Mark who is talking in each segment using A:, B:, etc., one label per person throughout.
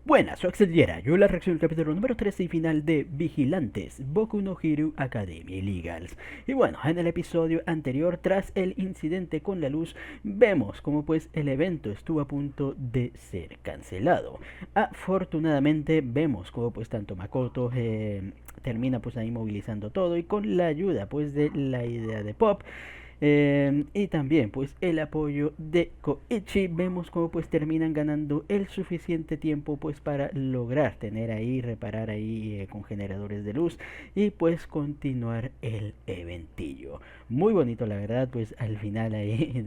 A: Buenas, soy Axel Yera. Yo la reacción del capítulo número 13 y final de Vigilantes, Boku no Hero Academia Illegals. Y bueno, en el episodio anterior, tras el incidente con la luz, vemos como pues el evento estuvo a punto de ser cancelado. Afortunadamente vemos como pues tanto Makoto termina pues ahí movilizando todo y con la ayuda pues de la idea de Pop y también pues el apoyo de Koichi, vemos cómo pues terminan ganando el suficiente tiempo pues para lograr tener ahí, reparar ahí con generadores de luz y pues continuar el eventillo. Muy bonito la verdad, pues al final ahí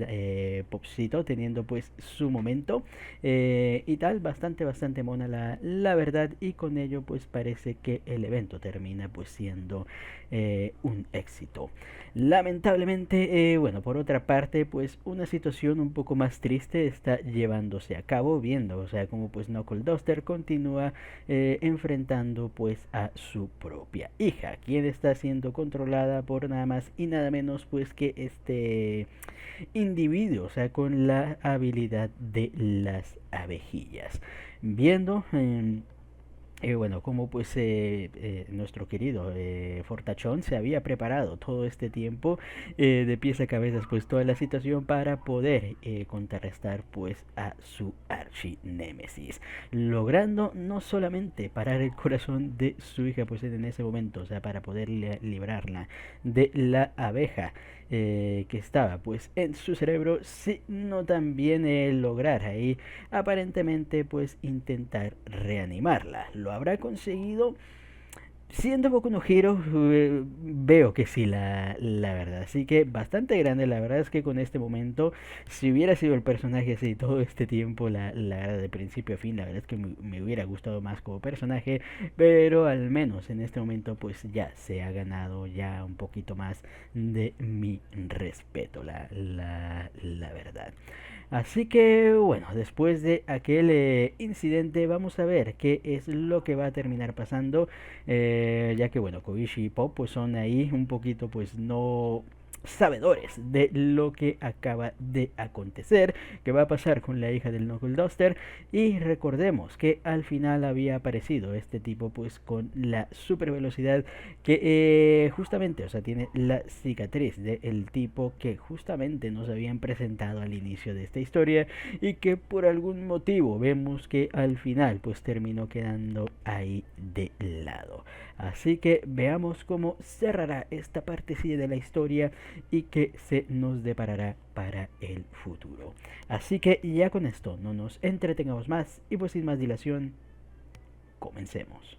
A: Popsito teniendo pues su momento y tal, bastante mona la verdad, y con ello pues parece que el evento termina pues siendo un éxito. Lamentablemente, bueno, por otra parte, pues una situación un poco más triste está llevándose a cabo, viendo, o sea, como pues Knuckle Duster continúa enfrentando pues a su propia hija, quien está siendo controlada por nada más y nada menos pues que este individuo, o sea, con la habilidad de las abejillas. Viendo bueno, como pues nuestro querido Fortachón se había preparado todo este tiempo de pies a cabezas pues toda la situación para poder contrarrestar pues a su archinémesis, logrando no solamente parar el corazón de su hija pues en ese momento, o sea, para poder librarla de la abeja que estaba pues en su cerebro, sino también lograr ahí aparentemente pues intentar reanimarla. ¿Lo habrá conseguido? Siendo Boku no Hero, veo que sí, la verdad. Así que bastante grande. La verdad es que con este momento, si hubiera sido el personaje así todo este tiempo, la verdad, de principio a fin, la verdad es que me hubiera gustado más como personaje. Pero al menos en este momento, pues ya se ha ganado ya un poquito más de mi respeto, la verdad. Así que bueno, después de aquel incidente vamos a ver qué es lo que va a terminar pasando, ya que bueno, Koichi y Pop pues son ahí un poquito pues no sabedores de lo que acaba de acontecer, que va a pasar con la hija del Knuckle Duster. Y recordemos que al final había aparecido este tipo pues con la super velocidad que justamente, o sea, tiene la cicatriz del tipo que justamente nos habían presentado al inicio de esta historia y que por algún motivo vemos que al final pues terminó quedando ahí de lado. Así que veamos cómo cerrará esta partecilla de la historia y que se nos deparará para el futuro. Así que ya con esto no nos entretengamos más y pues sin más dilación, comencemos.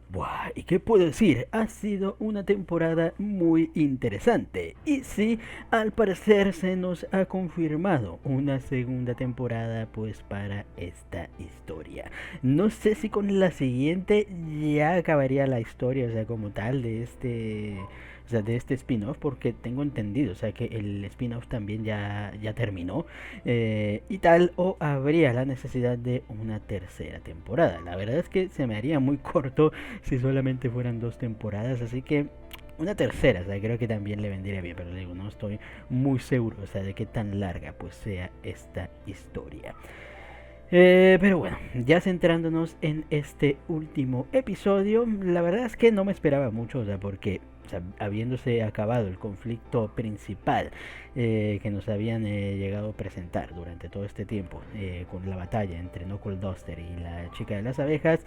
A: Buah, ¿y qué puedo decir? Ha sido una temporada muy interesante. Y sí, al parecer se nos ha confirmado una segunda temporada pues para esta historia. No sé si con la siguiente ya acabaría la historia, o sea, como tal de este, o sea, de este spin-off, porque tengo entendido, o sea, que el spin-off también ya terminó y tal, o habría la necesidad de una tercera temporada. La verdad es que se me haría muy corto si solamente fueran dos temporadas, así que una tercera, o sea, creo que también le vendría bien, pero digo, no estoy muy seguro, o sea, de qué tan larga pues sea esta historia. Pero bueno, ya centrándonos en este último episodio, la verdad es que no me esperaba mucho, o sea, porque, o sea, habiéndose acabado el conflicto principal que nos habían llegado a presentar durante todo este tiempo, con la batalla entre Knuckle Duster y la chica de las abejas,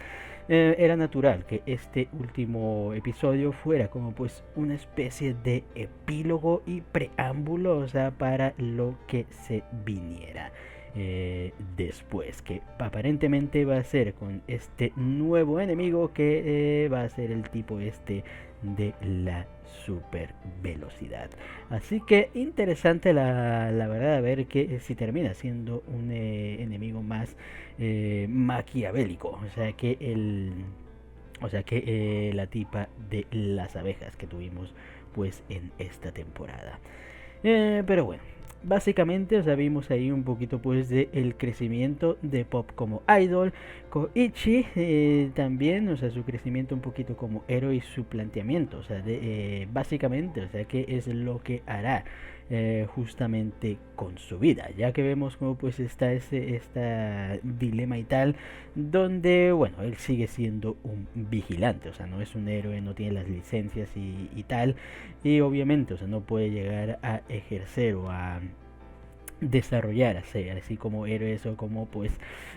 A: era natural que este último episodio fuera como pues una especie de epílogo y preámbulo, o sea, para lo que se viniera después, que aparentemente va a ser con este nuevo enemigo que va a ser el tipo este de la super velocidad. Así que interesante la verdad, a ver que si termina siendo un enemigo más maquiavélico, o sea que la tipa de las abejas que tuvimos pues en esta temporada. Pero bueno, básicamente, o sea, vimos ahí un poquito pues de el crecimiento de Pop como idol, Koichi también, o sea, su crecimiento un poquito como héroe y su planteamiento, o sea, básicamente, o sea, qué es lo que hará justamente con su vida, ya que vemos como pues está esta dilema y tal, donde, bueno, él sigue siendo un vigilante, o sea, no es un héroe, no tiene las licencias y tal, y obviamente, o sea, no puede llegar a ejercer o a desarrollar así como héroes o como pues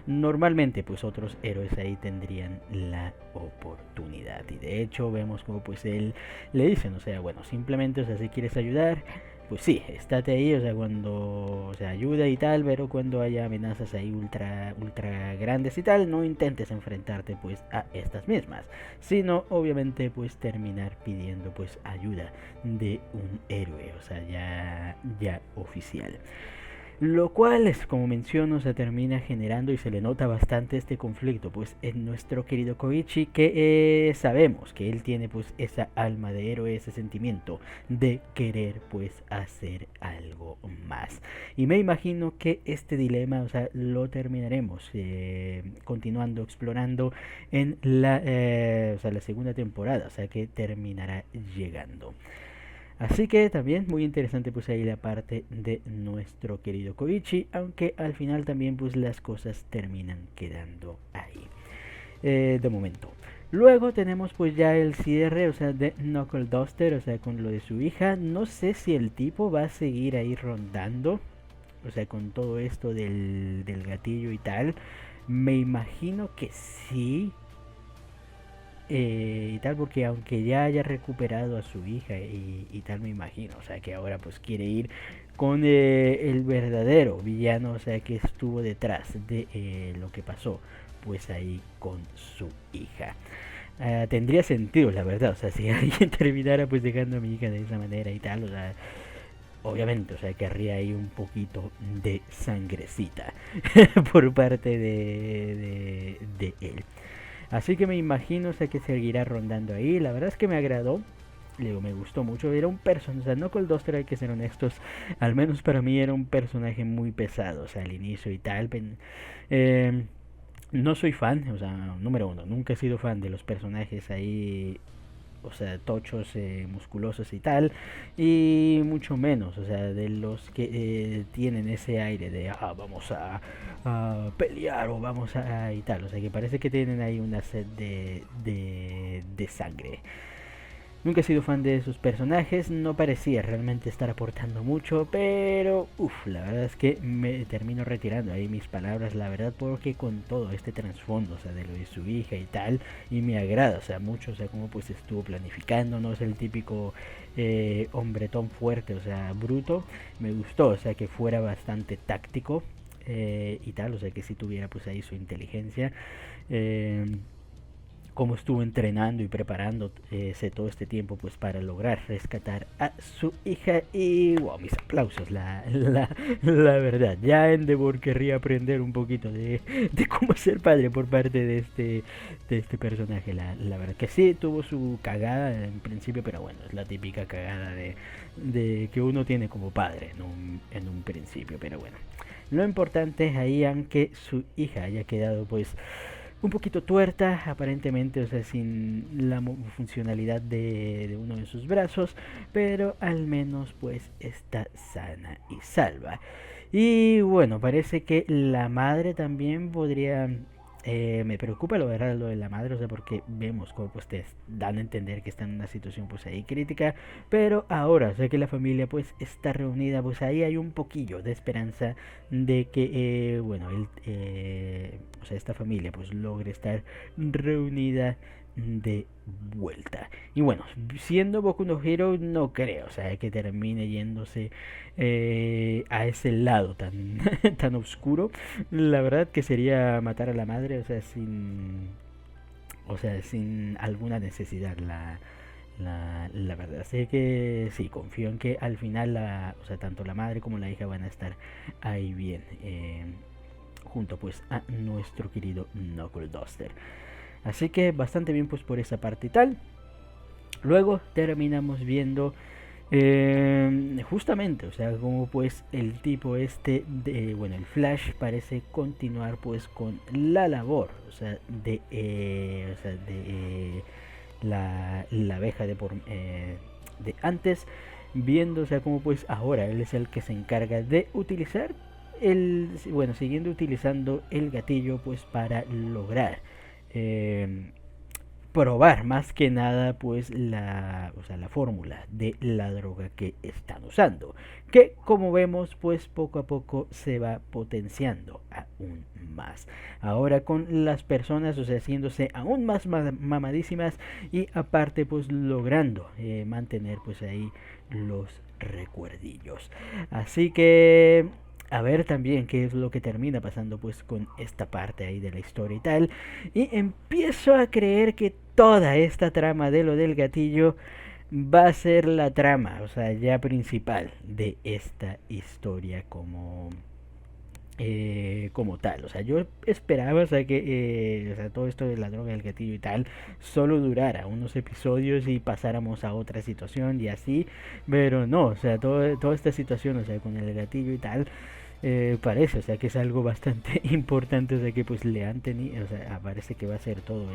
A: normalmente pues otros héroes ahí tendrían la oportunidad. Y de hecho vemos como pues él le dicen, o sea, bueno, simplemente, o sea, si quieres ayudar, pues sí, estate ahí, o sea, cuando, o sea, ayuda y tal, pero cuando haya amenazas ahí ultra grandes y tal, no intentes enfrentarte pues a estas mismas, sino obviamente pues terminar pidiendo pues ayuda de un héroe, o sea, ya oficial. Lo cual es, como menciono, se termina generando y se le nota bastante este conflicto, pues en nuestro querido Koichi, que sabemos que él tiene pues esa alma de héroe, ese sentimiento de querer pues hacer algo más. Y me imagino que este dilema, o sea, lo terminaremos continuando explorando en o sea, la segunda temporada, o sea, que terminará llegando. Así que también muy interesante pues ahí la parte de nuestro querido Koichi, aunque al final también pues las cosas terminan quedando ahí, de momento. Luego tenemos pues ya el cierre, o sea, de Knuckle Duster, o sea, con lo de su hija. No sé si el tipo va a seguir ahí rondando, o sea, con todo esto del gatillo y tal. Me imagino que sí, y tal, porque aunque ya haya recuperado a su hija y tal, me imagino, o sea, que ahora pues quiere ir con el verdadero villano, o sea, que estuvo detrás de lo que pasó, pues ahí con su hija. Tendría sentido, la verdad, o sea, si alguien terminara pues dejando a mi hija de esa manera y tal, o sea, obviamente, o sea, querría ahí un poquito de sangrecita por parte de él. Así que me imagino, o sea, que seguirá rondando ahí. La verdad es que me agradó. Digo, me gustó mucho. Era un personaje, o sea, no con el Duster, hay que ser honestos. Al menos para mí era un personaje muy pesado, o sea, al inicio y tal. Eh, no soy fan, o sea, número uno, nunca he sido fan de los personajes ahí, o sea, tochos, musculosos y tal, y mucho menos, o sea, de los que tienen ese aire de, vamos a pelear o vamos a y tal, o sea, que parece que tienen ahí una sed de sangre. Nunca he sido fan de sus personajes, no parecía realmente estar aportando mucho, pero la verdad es que me termino retirando ahí mis palabras, la verdad, porque con todo este trasfondo, o sea, de lo de su hija y tal, y me agrada, o sea, mucho, o sea, como pues estuvo planificando, no es el típico hombretón fuerte, o sea, bruto, me gustó, o sea, que fuera bastante táctico y tal, o sea, que si tuviera pues ahí su inteligencia. Cómo estuvo entrenando y preparándose todo este tiempo pues para lograr rescatar a su hija y wow, mis aplausos, la verdad. Ya Endeavor querría aprender un poquito de cómo ser padre por parte de este personaje. La verdad que sí, tuvo su cagada en principio, pero bueno, es la típica cagada de que uno tiene como padre en un principio, pero bueno. Lo importante es ahí, aunque su hija haya quedado pues un poquito tuerta, aparentemente, o sea, sin la funcionalidad de uno de sus brazos, pero al menos pues está sana y salva. Y bueno, parece que la madre también podría... me preocupa lo verdad lo de la madre, o sea, porque vemos como pues te dan a entender que está en una situación pues ahí crítica, pero ahora, o sea, que la familia pues está reunida, pues ahí hay un poquillo de esperanza de que, bueno, él, o sea, esta familia pues logre estar reunida de vuelta. Y bueno, siendo Boku no Hero, no creo, o sea, que termine yéndose a ese lado tan, tan oscuro. La verdad que sería matar a la madre, o sea, sin alguna necesidad, la verdad. Así que sí, confío en que al final, o sea, tanto la madre como la hija van a estar ahí bien, junto pues a nuestro querido Knuckle Duster. Así que bastante bien pues por esa parte y tal. Luego terminamos viendo Justamente, o sea, como pues el tipo este de, bueno, el Flash parece continuar pues con la labor, o sea, de la abeja de antes, viendo, o sea, como pues ahora él es el que se encarga de utilizar bueno, siguiendo utilizando el gatillo pues para lograr eh, probar más que nada pues o sea, la fórmula de la droga que están usando, que como vemos pues poco a poco se va potenciando aún más, ahora con las personas, o sea, haciéndose aún más mamadísimas, y aparte pues logrando mantener pues ahí los recuerdillos. Así que a ver también qué es lo que termina pasando pues con esta parte ahí de la historia y tal. Y empiezo a creer que toda esta trama de lo del gatillo va a ser la trama, o sea, ya principal de esta historia como tal. O sea, yo esperaba, o sea, que o sea, todo esto de la droga del gatillo y tal solo durara unos episodios y pasáramos a otra situación y así, pero no, o sea, toda esta situación, o sea, con el gatillo y tal, parece, o sea, que es algo bastante importante, o sea, que pues le han tenido, o sea, parece que va a ser todo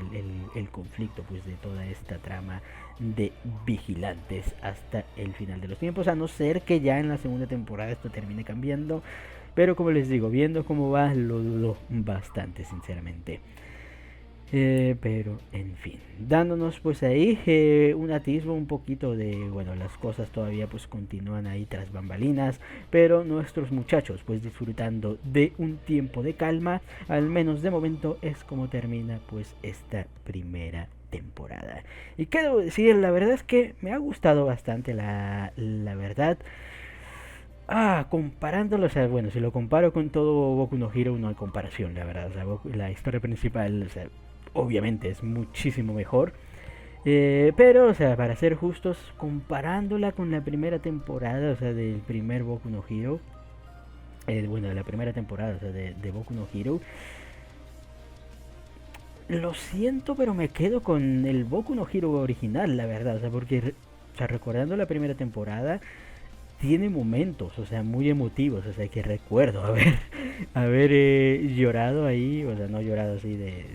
A: el conflicto pues de toda esta trama de vigilantes hasta el final de los tiempos, a no ser que ya en la segunda temporada esto termine cambiando, pero como les digo, viendo cómo va, lo dudo bastante, sinceramente. Pero en fin, dándonos pues ahí un atisbo un poquito de, bueno, las cosas todavía pues continúan ahí tras bambalinas, pero nuestros muchachos pues disfrutando de un tiempo de calma, al menos de momento es como termina pues esta primera temporada. Y qué debo decir, la verdad es que me ha gustado bastante la verdad. Comparándolo, o sea, bueno, si lo comparo con todo Boku no Hero, no hay comparación, la verdad. O sea, la historia principal, o sea, obviamente es muchísimo mejor. Pero, o sea, para ser justos, comparándola con la primera temporada, o sea, del primer Boku no Hero, bueno, de la primera temporada, o sea, de Boku no Hero, lo siento, pero me quedo con el Boku no Hero original, la verdad. O sea, porque, o sea, recordando la primera temporada, tiene momentos, o sea, muy emotivos, o sea, que recuerdo haber llorado ahí, o sea, no llorado así de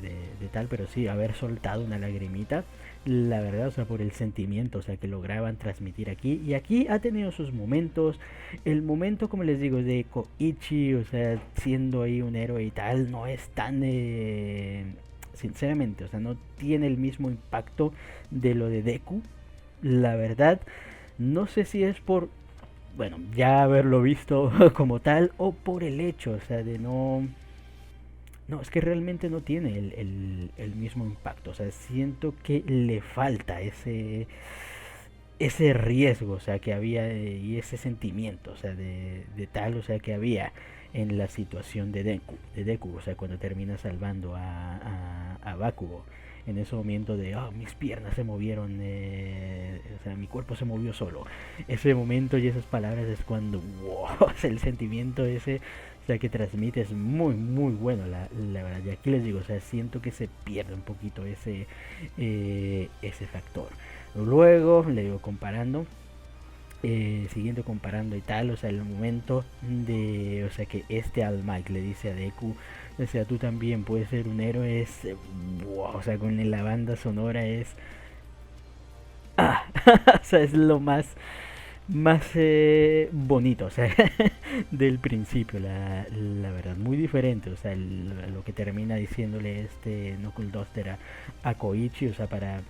A: tal, pero sí haber soltado una lagrimita, la verdad, o sea, por el sentimiento, o sea, que lograban transmitir aquí, y aquí ha tenido sus momentos, el momento, como les digo, de Koichi, o sea, siendo ahí un héroe y tal, no es tan, sinceramente, o sea, no tiene el mismo impacto de lo de Deku, la verdad. No sé si es por, bueno, ya haberlo visto como tal, o por el hecho, o sea, de no... No, es que realmente no tiene el mismo impacto, o sea, siento que le falta ese riesgo, o sea, que había y ese sentimiento, o sea, de tal, o sea, que había en la situación de Deku, o sea, cuando termina salvando a Bakugo, en ese momento de, mis piernas se movieron, o sea, mi cuerpo se movió solo. Ese momento y esas palabras es cuando, wow, o sea, el sentimiento ese, o sea, que transmite es muy, muy bueno, la verdad. Y aquí les digo, o sea, siento que se pierde un poquito ese factor. Luego, le digo, comparando, siguiendo comparando y tal, o sea, el momento de, o sea, que All Might le dice a Deku, o sea, tú también puedes ser un héroe, es, wow, o sea, con la banda sonora es, o sea, es lo más bonito, o sea, del principio, la verdad, muy diferente, o sea, lo que termina diciéndole este Knuckle Duster a Koichi, o sea, para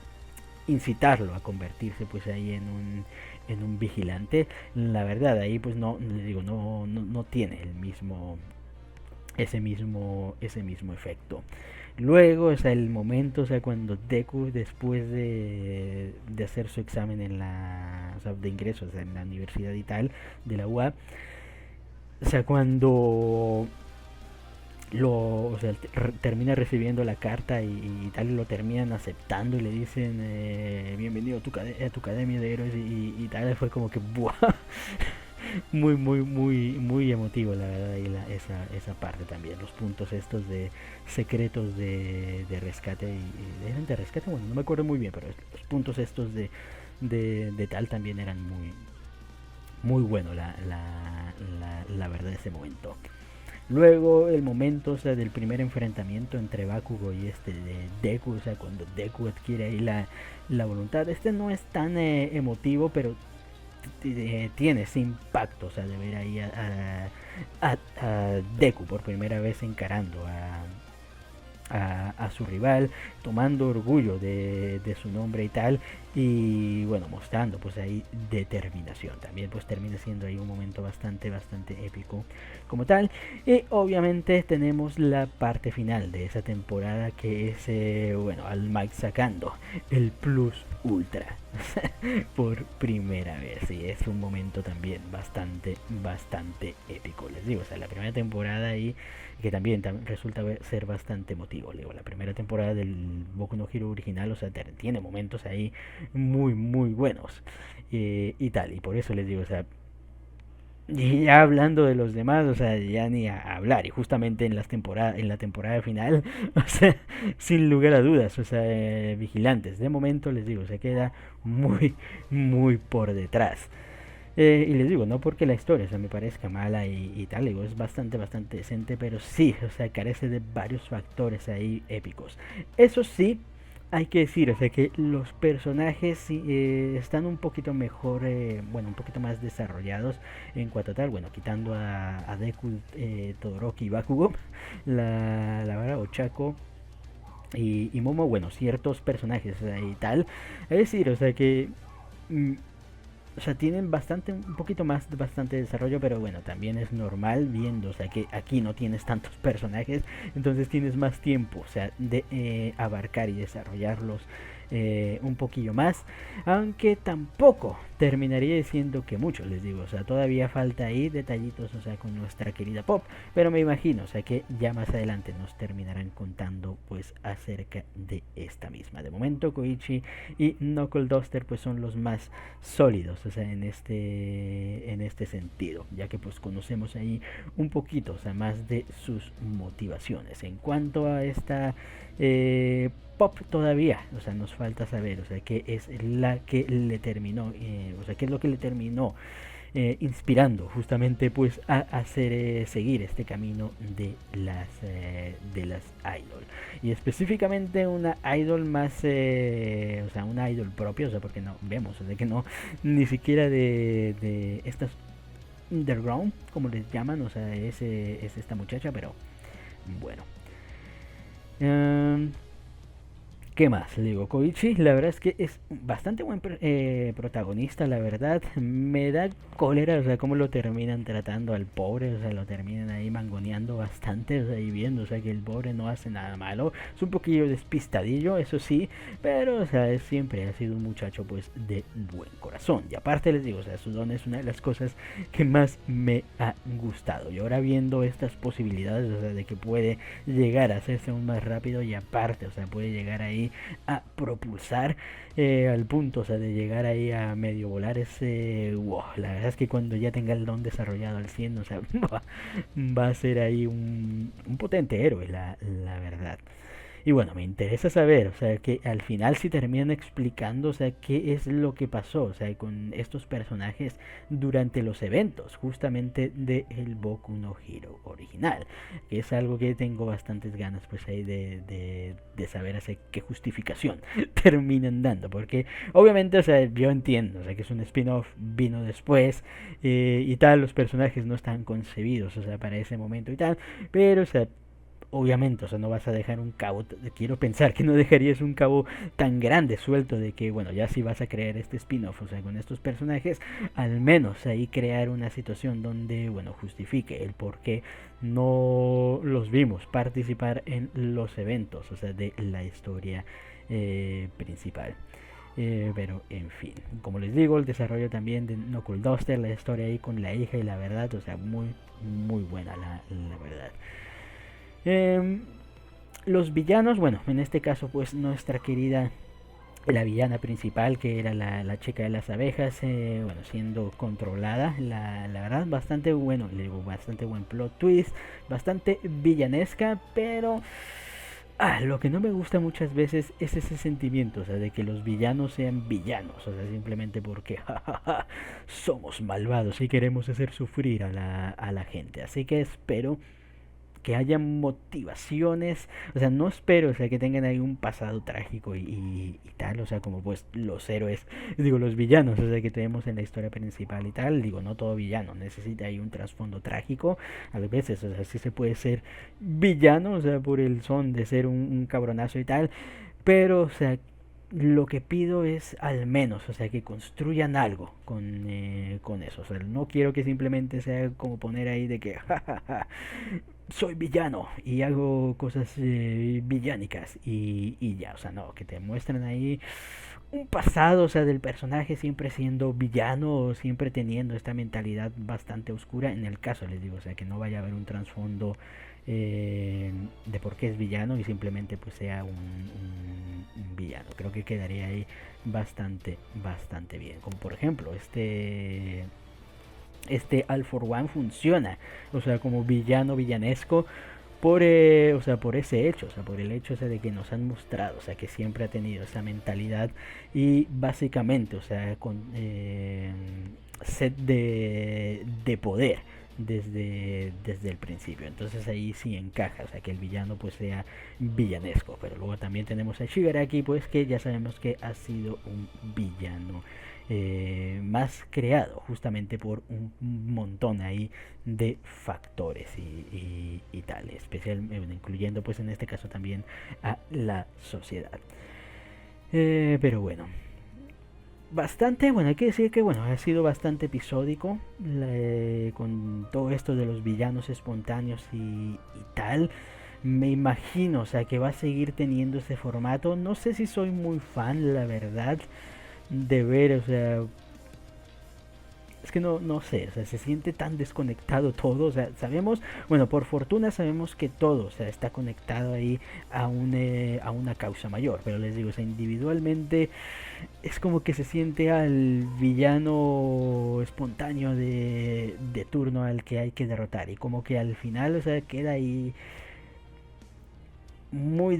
A: incitarlo a convertirse pues ahí en un vigilante, la verdad ahí pues no le digo no tiene ese mismo efecto. Luego, o sea, el momento, o sea, cuando Deku, después de hacer su examen o sea, de ingreso, o sea, en la universidad y tal, de la UA, o sea, cuando o sea, termina recibiendo la carta y tal, y lo terminan aceptando y le dicen, bienvenido a tu academia de héroes y tal, fue como que, ¡buah! Muy, muy, muy, muy emotivo, la verdad, y esa parte también, los puntos estos de secretos de rescate, ¿eran de rescate? Bueno, no me acuerdo muy bien, pero los puntos estos de tal también eran muy, muy bueno la verdad ese momento. Luego el momento, o sea, del primer enfrentamiento entre Bakugo y este de Deku, o sea, cuando Deku adquiere ahí la voluntad, este no es tan emotivo, pero tiene ese impacto, o sea, de ver ahí a Deku por primera vez encarando a su rival, tomando orgullo de su nombre y tal, y bueno, mostrando pues ahí determinación. También pues termina siendo ahí un momento bastante épico como tal. Y obviamente tenemos la parte final de esa temporada, que es bueno, al Mike sacando el Plus Ultra por primera vez, y es un momento también bastante épico, les digo. O sea, la primera temporada ahí, que también resulta ser bastante emotivo. Digo, la primera temporada del Boku no Hero original, o sea, tiene momentos ahí muy buenos, y tal, y por eso les digo, o sea, y ya hablando de los demás, o sea, ya ni a hablar. Y justamente en la temporada final, o sea, sin lugar a dudas, o sea, Vigilantes, de momento les digo, se queda muy por detrás. Y les digo, no porque la historia, o sea, me parezca mala y tal, digo, es bastante decente, pero sí, o sea, carece de varios factores ahí épicos. Eso sí, hay que decir, o sea, que los personajes sí, están un poquito mejor, bueno, un poquito más desarrollados en cuanto a tal, bueno, quitando a Deku, Todoroki y Bakugo, la verdad, Ochako y Momo, bueno, ciertos personajes, o sea, y tal. Es decir, o sea, que mm, o sea, tienen un poquito más, bastante desarrollo, pero bueno, también es normal viendo, o sea, que aquí no tienes tantos personajes, entonces tienes más tiempo, o sea, de abarcar y desarrollarlos un poquillo más, aunque tampoco terminaría diciendo que mucho, les digo, o sea, todavía falta ahí detallitos, o sea, con nuestra querida Pop, pero me imagino, o sea, que ya más adelante nos terminarán contando, pues, acerca de esta misma. De momento, Koichi y Knuckle Duster, pues, son los más sólidos, o sea, en este sentido, ya que pues conocemos ahí un poquito, o sea, más de sus motivaciones. En cuanto a esta Pop, todavía, o sea, nos falta saber, o sea, qué es la que le terminó, o sea, qué es lo que le terminó inspirando justamente pues a hacer seguir este camino de las idol, y específicamente una idol más, o sea, una idol propia, o sea, porque no vemos, o sea, que no, ni siquiera de estas underground, como les llaman, o sea, es esta muchacha, pero bueno. Um, ¿Qué más? Le digo, Koichi, la verdad es que es bastante buen protagonista, la verdad. Me da cólera, o sea, cómo lo terminan tratando al pobre, o sea, lo terminan ahí mangoneando bastante, o sea, y viendo, o sea, que el pobre no hace nada malo. Es un poquillo despistadillo, eso sí, pero, o sea, siempre ha sido un muchacho, pues, de buen corazón. Y aparte les digo, o sea, su don es una de las cosas que más me ha gustado. Y ahora viendo estas posibilidades, o sea, de que puede llegar a hacerse aún más rápido, y aparte, o sea, puede llegar ahí a propulsar al punto, o sea, de llegar ahí a medio volar, ese wow, la verdad es que cuando ya tenga el don desarrollado al 100, o sea, va a ser ahí un potente héroe, la verdad. Y bueno, me interesa saber, o sea, que al final si terminan explicando, o sea, qué es lo que pasó, o sea, con estos personajes durante los eventos, justamente de el Boku no Hero original, que es algo que tengo bastantes ganas, pues, ahí de saber hacia qué justificación terminan dando, porque obviamente, o sea, yo entiendo, o sea, que es un spin-off, vino después, y tal, los personajes no están concebidos, o sea, para ese momento y tal, pero, o sea, obviamente, o sea, no vas a dejar un cabo, quiero pensar que no dejarías un cabo tan grande suelto, de que, bueno, ya si vas a crear este spin-off, o sea, con estos personajes, al menos ahí crear una situación donde, bueno, justifique el por qué no los vimos participar en los eventos, o sea, de la historia principal. Pero en fin, como les digo, el desarrollo también de Knuckle Duster, la historia ahí con la hija y la verdad, o sea, muy buena la verdad. Eh, los villanos, bueno, en este caso pues nuestra querida, la villana principal, que era la chica de las abejas, bueno, siendo controlada, la verdad bastante bueno, le digo, bastante buen plot twist, bastante villanesca, pero Lo que no me gusta muchas veces es ese sentimiento, o sea, de que los villanos sean villanos, o sea, simplemente porque jajaja, somos malvados y queremos hacer sufrir a la gente. Así que espero que haya motivaciones, o sea, no espero, o sea, que tengan ahí un pasado trágico y tal, o sea, como pues los héroes, digo, los villanos, o sea, que tenemos en la historia principal y tal, digo, no todo villano, necesita ahí un trasfondo trágico, a veces, o sea, sí se puede ser villano, o sea, por el son de ser un cabronazo y tal, pero, o sea, lo que pido es al menos, o sea, que construyan algo con eso. O sea, no quiero que simplemente sea como poner ahí de que, jajaja, soy villano y hago cosas villánicas y ya, o sea, no, que te muestren ahí un pasado, o sea, del personaje siempre siendo villano, siempre teniendo esta mentalidad bastante oscura. En el caso, les digo, o sea, que no vaya a haber un trasfondo de por qué es villano y simplemente pues sea un villano. Creo que quedaría ahí bastante bien. Como por ejemplo, este All for One funciona, o sea, como villano villanesco o sea, por ese hecho, o sea, por el hecho, o sea, de que nos han mostrado, o sea, que siempre ha tenido esa mentalidad y básicamente, o sea, con sed de poder desde el principio. Entonces ahí sí encaja, o sea, que el villano pues sea villanesco. Pero luego también tenemos a Shigaraki, pues que ya sabemos que ha sido un villano más creado justamente por un montón ahí de factores y tal, incluyendo pues en este caso también a la sociedad. Pero bueno, bastante, bueno, hay que decir que bueno, ha sido bastante episódico con todo esto de los villanos espontáneos y tal. Me imagino, o sea, que va a seguir teniendo ese formato. No sé si soy muy fan, la verdad, de ver, o sea, es que no sé, o sea, se siente tan desconectado todo, o sea, sabemos, bueno, por fortuna sabemos que todo, o sea, está conectado ahí a una causa mayor, pero les digo, o sea, individualmente es como que se siente al villano espontáneo de turno al que hay que derrotar y como que al final, o sea, queda ahí muy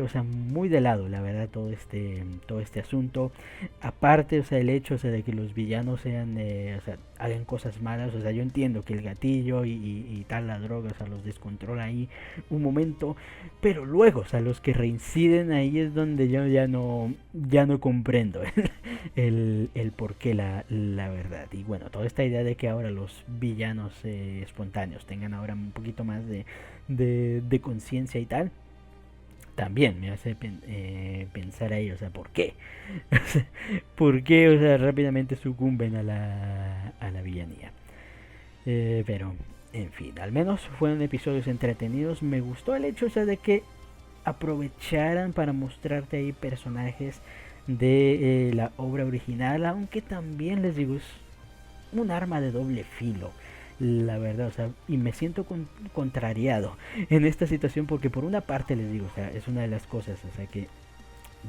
A: o sea, muy de lado, la verdad, todo este asunto. Aparte, o sea, el hecho, o sea, de que los villanos sean o sea, hagan cosas malas, o sea, yo entiendo que el gatillo y tal, la droga, o sea, los descontrola ahí un momento, pero luego, o sea, los que reinciden ahí es donde yo ya no comprendo el por qué, la verdad. Y bueno, toda esta idea de que ahora los villanos espontáneos tengan ahora un poquito más de conciencia y tal, también me hace pensar ahí, o sea, ¿por qué? ¿Por qué, o sea, rápidamente sucumben a la villanía? Pero, en fin, al menos fueron episodios entretenidos. Me gustó el hecho, o sea, de que aprovecharan para mostrarte ahí personajes de la obra original, aunque también les digo, es un arma de doble filo, la verdad, o sea, y me siento contrariado en esta situación porque por una parte les digo, o sea, es una de las cosas, o sea, que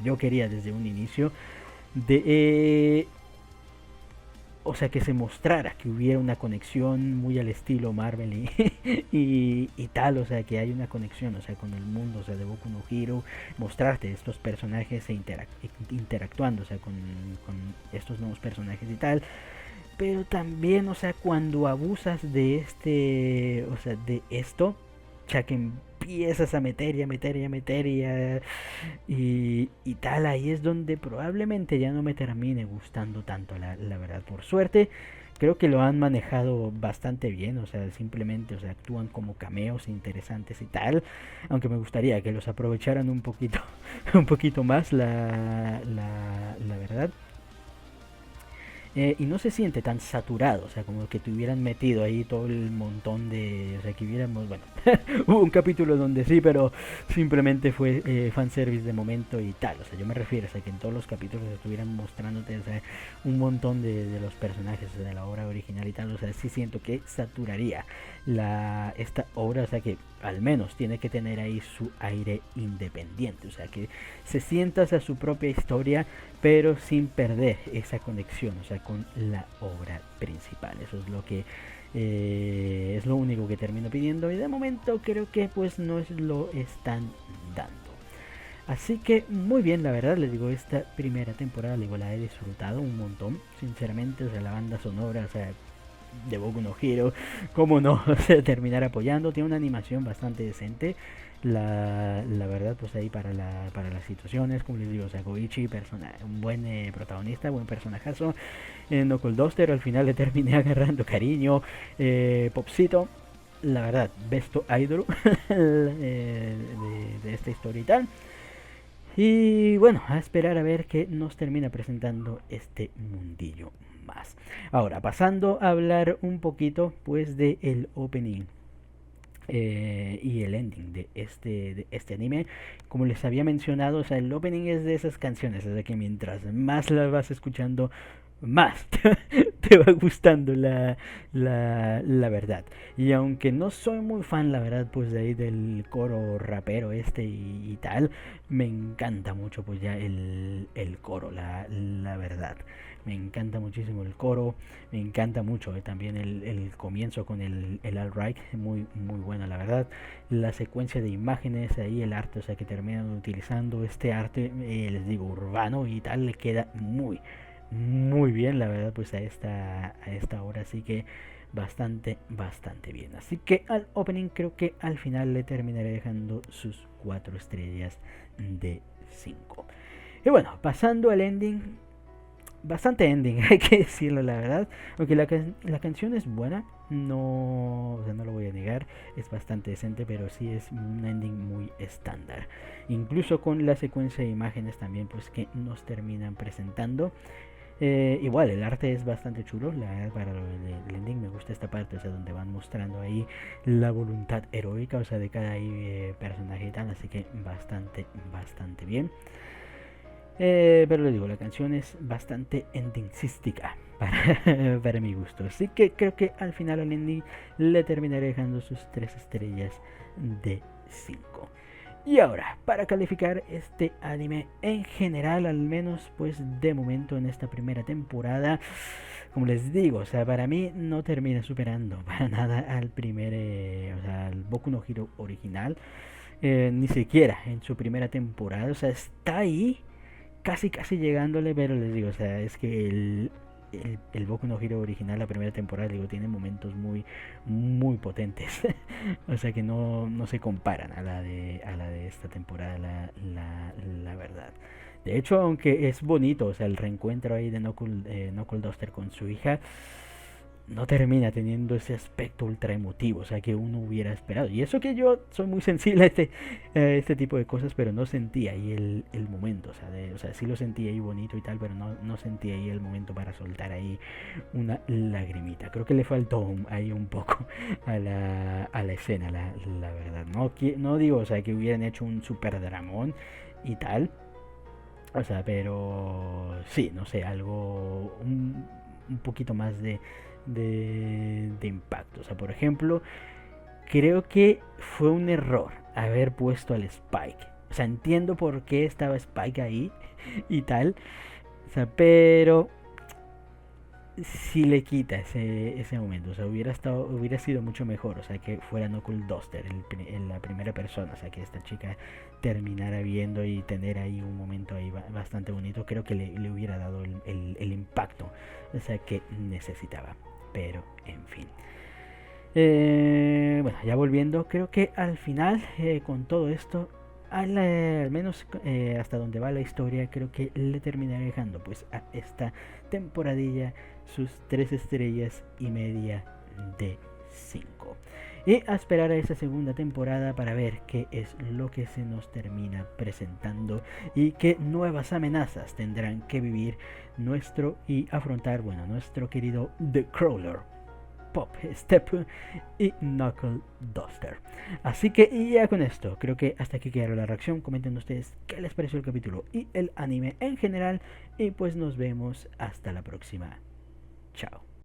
A: yo quería desde un inicio de o sea, que se mostrara que hubiera una conexión muy al estilo Marvel y tal, o sea, que hay una conexión, o sea, con el mundo, o sea, de Boku no Hero, mostrarte estos personajes interactuando, o sea, con estos nuevos personajes y tal, pero también, o sea, cuando abusas de o sea, de esto, ya que empiezas a meter y a meter y a meter y tal, ahí es donde probablemente ya no me termine gustando tanto, la verdad. Por suerte, creo que lo han manejado bastante bien, o sea, simplemente, o sea, actúan como cameos interesantes y tal, aunque me gustaría que los aprovecharan un poquito, un poquito más, la verdad. Y no se siente tan saturado, o sea, como que te hubieran metido ahí todo el montón o sea, que hubiéramos, bueno, hubo un capítulo donde sí, pero simplemente fue fanservice de momento y tal, o sea, yo me refiero, o sea, que en todos los capítulos estuvieran mostrándote, o sea, un montón de los personajes, o sea, de la obra original y tal, o sea, sí siento que saturaría esta obra, o sea, que al menos tiene que tener ahí su aire independiente, o sea, que se sienta hacia su propia historia, pero sin perder esa conexión, o sea, con la obra principal. Eso es lo que es lo único que termino pidiendo y de momento creo que pues no es lo están dando. Así que muy bien, la verdad, les digo, esta primera temporada, les digo, la he disfrutado un montón, sinceramente, o sea, la banda sonora, o sea, de Boku no Hero, cómo no, o sea, terminar apoyando, tiene una animación bastante decente, la verdad, pues ahí para las situaciones, como les digo, o sea, Goichi, un buen protagonista, buen personajazo, Knuckle Duster, al final le terminé agarrando cariño, Popcito, la verdad, besto idol de esta historia y tal. Y bueno, a esperar a ver qué nos termina presentando este mundillo más. Ahora, pasando a hablar un poquito pues de el opening y el ending de este anime. Como les había mencionado, o sea, el opening es de esas canciones, es de que mientras más las vas escuchando, más te va gustando la verdad. Y aunque no soy muy fan, la verdad, pues de ahí del coro rapero y tal, me encanta mucho pues ya el coro, la verdad. Me encanta muchísimo el coro, me encanta mucho también el comienzo con el Alright, muy bueno la verdad. La secuencia de imágenes, ahí el arte, o sea que terminan utilizando este arte, les digo, urbano y tal, le queda muy bien la verdad pues a esta hora, así que bastante bien. Así que al opening creo que al final le terminaré dejando sus 4 estrellas de 5. Y bueno, pasando al ending, bastante ending, hay que decirlo la verdad. Aunque la canción es buena, no, o sea, no lo voy a negar, es bastante decente, pero sí es un ending muy estándar. Incluso con la secuencia de imágenes también, pues que nos terminan presentando. Igual, el arte es bastante chulo, la verdad, para el ending me gusta esta parte, o sea, donde van mostrando ahí la voluntad heroica, o sea, de cada personaje y tal, así que bastante bien. Pero les digo, la canción es bastante endingsística para mi gusto. Así que creo que al final al ending le terminaré dejando sus 3 estrellas de 5. Y ahora, para calificar este anime en general, al menos pues de momento en esta primera temporada, como les digo, o sea, para mí no termina superando para nada al o sea, al Boku no Hero original, ni siquiera en su primera temporada, o sea, está ahí casi llegándole, pero les digo, o sea, es que el Boku no Hero original, la primera temporada, digo, tiene momentos muy potentes. O sea que no se comparan a la de esta temporada, la verdad. De hecho, aunque es bonito, o sea, el reencuentro ahí de Knuckle Duster con su hija, no termina teniendo ese aspecto ultra emotivo, o sea, que uno hubiera esperado. Y eso que yo soy muy sensible a este tipo de cosas, pero no sentía ahí el momento, o sea, sí lo sentía ahí bonito y tal, pero no sentía ahí el momento para soltar ahí una lagrimita. Creo que le faltó ahí un poco a la escena, la verdad. No digo, o sea, que hubieran hecho un super dramón y tal, o sea, pero sí, no sé, un poquito más de impacto. O sea, por ejemplo, creo que fue un error haber puesto al Spike. O sea, entiendo por qué estaba Spike ahí y tal. O sea, pero si le quita ese momento, o sea, hubiera sido mucho mejor, o sea, que fuera Knuckle Duster en la primera persona, o sea, que esta chica terminara viendo y tener ahí un momento ahí bastante bonito, creo que le hubiera dado el impacto, o sea, que necesitaba, pero en fin. Bueno, ya volviendo, creo que al final, con todo esto, al menos hasta donde va la historia, creo que le terminaré dejando pues a esta temporadilla sus 3 estrellas y media de 5. Y a esperar a esa segunda temporada para ver qué es lo que se nos termina presentando y qué nuevas amenazas tendrán que vivir nuestro querido The Crawler, Pop, Step y Knuckle Duster. Así que ya con esto, creo que hasta aquí quedaron la reacción. Comenten ustedes qué les pareció el capítulo y el anime en general. Y pues nos vemos hasta la próxima. Chao.